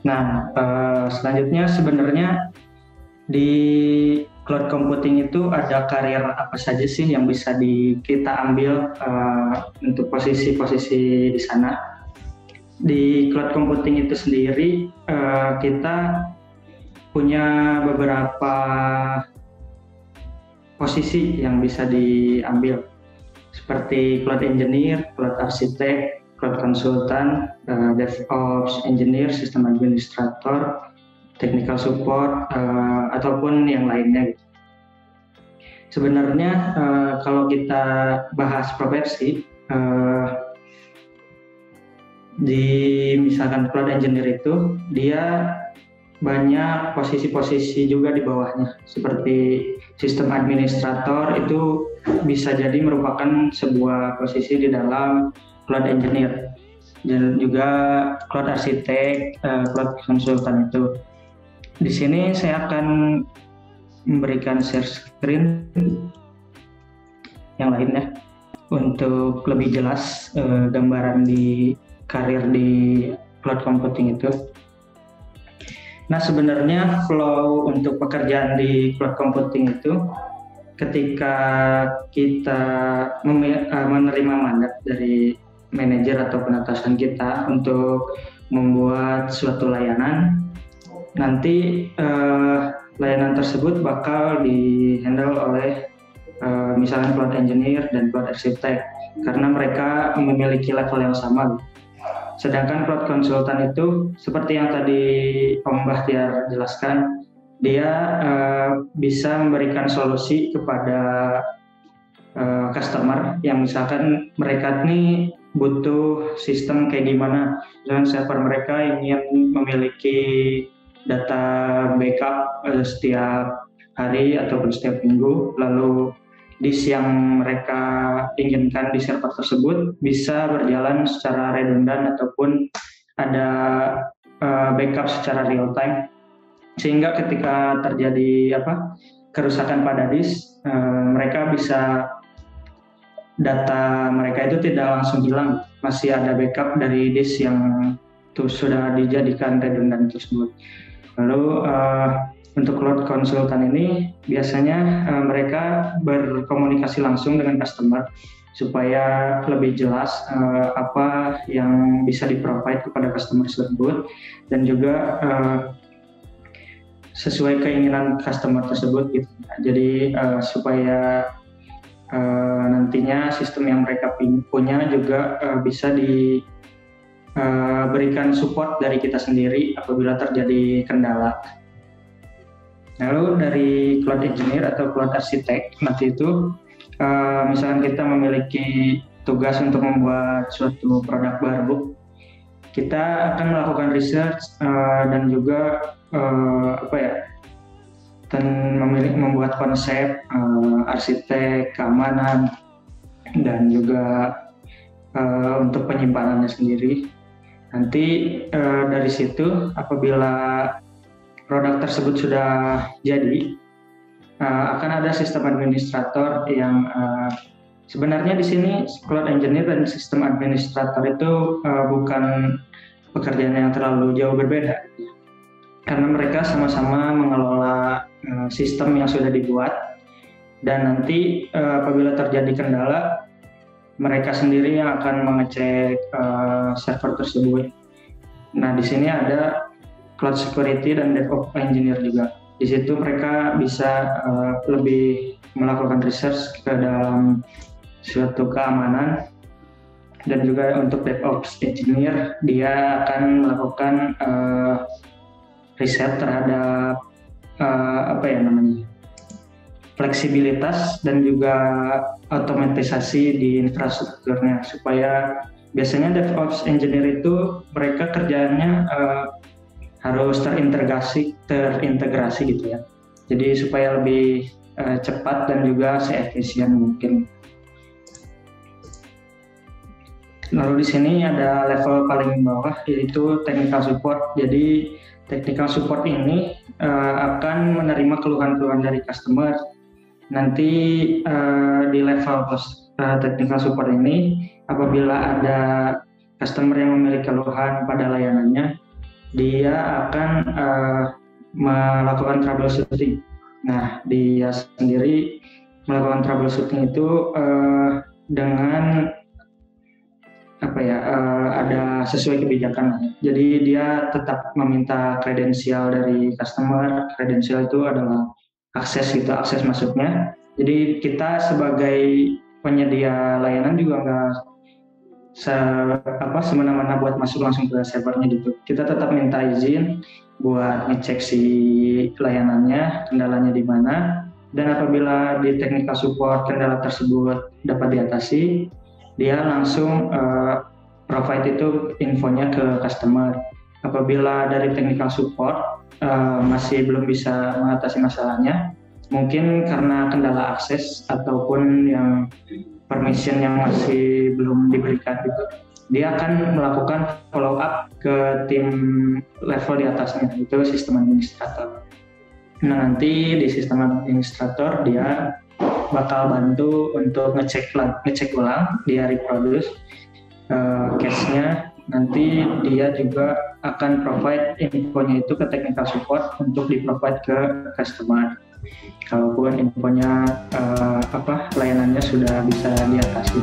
Nah, selanjutnya sebenarnya di cloud computing itu ada karir apa saja sih yang bisa kita ambil untuk posisi-posisi di sana. Di cloud computing itu sendiri kita punya beberapa posisi yang bisa diambil seperti cloud engineer, cloud architect, cloud consultant, DevOps engineer, sistem administrator, technical support, ataupun yang lainnya. Sebenarnya kalau kita bahas profesi, di misalkan cloud engineer itu dia banyak posisi-posisi juga di bawahnya, seperti sistem administrator itu bisa jadi merupakan sebuah posisi di dalam cloud engineer, dan juga cloud architect, cloud consultant itu. Di sini saya akan memberikan share screen yang lainnya untuk lebih jelas gambaran di karir di cloud computing itu. Nah, sebenarnya flow untuk pekerjaan di cloud computing itu ketika kita menerima mandat dari manajer atau atasan kita untuk membuat suatu layanan, nanti layanan tersebut bakal di-handle oleh misalnya cloud engineer dan cloud architect karena mereka memiliki level yang sama. Sedangkan cloud consultant itu seperti yang tadi Om Bahtiar jelaskan, dia bisa memberikan solusi kepada customer yang misalkan mereka ini butuh sistem kayak gimana, misalkan server mereka ingin memiliki data backup setiap hari ataupun setiap minggu, lalu disk yang mereka inginkan di server tersebut bisa berjalan secara redundan ataupun ada backup secara real time, sehingga ketika terjadi kerusakan pada disk, mereka bisa data mereka itu tidak langsung hilang, masih ada backup dari disk yang sudah dijadikan redundan tersebut. Lalu untuk cloud consultant ini biasanya mereka berkomunikasi langsung dengan customer supaya lebih jelas apa yang bisa di-provide kepada customer tersebut, dan juga sesuai keinginan customer tersebut gitu. Jadi supaya nantinya sistem yang mereka punya juga bisa diberikan support dari kita sendiri apabila terjadi kendala. Lalu dari cloud engineer atau cloud architect nanti itu misalkan kita memiliki tugas untuk membuat suatu produk baru, kita akan melakukan research dan juga membuat konsep, arsitek, keamanan, dan juga untuk penyimpanannya sendiri. Nanti dari situ apabila produk tersebut sudah jadi, akan ada sistem administrator yang sebenarnya di sini cloud engineer dan sistem administrator itu bukan pekerjaan yang terlalu jauh berbeda, karena mereka sama-sama mengelola sistem yang sudah dibuat, dan nanti apabila terjadi kendala, mereka sendiri yang akan mengecek server tersebut. Nah, di sini ada cloud security dan DevOps engineer juga. Di situ mereka bisa lebih melakukan research ke dalam suatu keamanan, dan juga untuk DevOps engineer dia akan melakukan riset terhadap fleksibilitas dan juga otomatisasi di infrastrukturnya, supaya biasanya DevOps engineer itu mereka kerjaannya harus terintegrasi gitu ya. Jadi supaya lebih cepat dan juga seefisien mungkin. Lalu di sini ada level paling bawah yaitu technical support. Jadi technical support ini akan menerima keluhan-keluhan dari customer. Nanti di level technical support ini apabila ada customer yang memiliki keluhan pada layanannya, dia akan melakukan troubleshooting. Nah, dia sendiri melakukan troubleshooting itu dengan ada sesuai kebijakan. Jadi dia tetap meminta kredensial dari customer. Kredensial itu adalah akses masuknya. Jadi kita sebagai penyedia layanan juga nggak semena-mena buat masuk langsung ke servernya gitu. Kita tetap minta izin buat ngecek si layanannya, kendalanya di mana, dan apabila di technical support kendala tersebut dapat diatasi, dia langsung provide itu infonya ke customer. Apabila dari technical support masih belum bisa mengatasi masalahnya, mungkin karena kendala akses ataupun yang permission yang masih belum diberikan gitu, dia akan melakukan follow up ke tim level di atasnya, itu sistem administrator. Nah, nanti di sistem administrator dia bakal bantu untuk ngecek ulang, dia reproduce case-nya. Nanti dia juga akan provide infonya itu ke technical support untuk di-provide ke customer. Kalaupun infonya layanannya sudah bisa diatasi.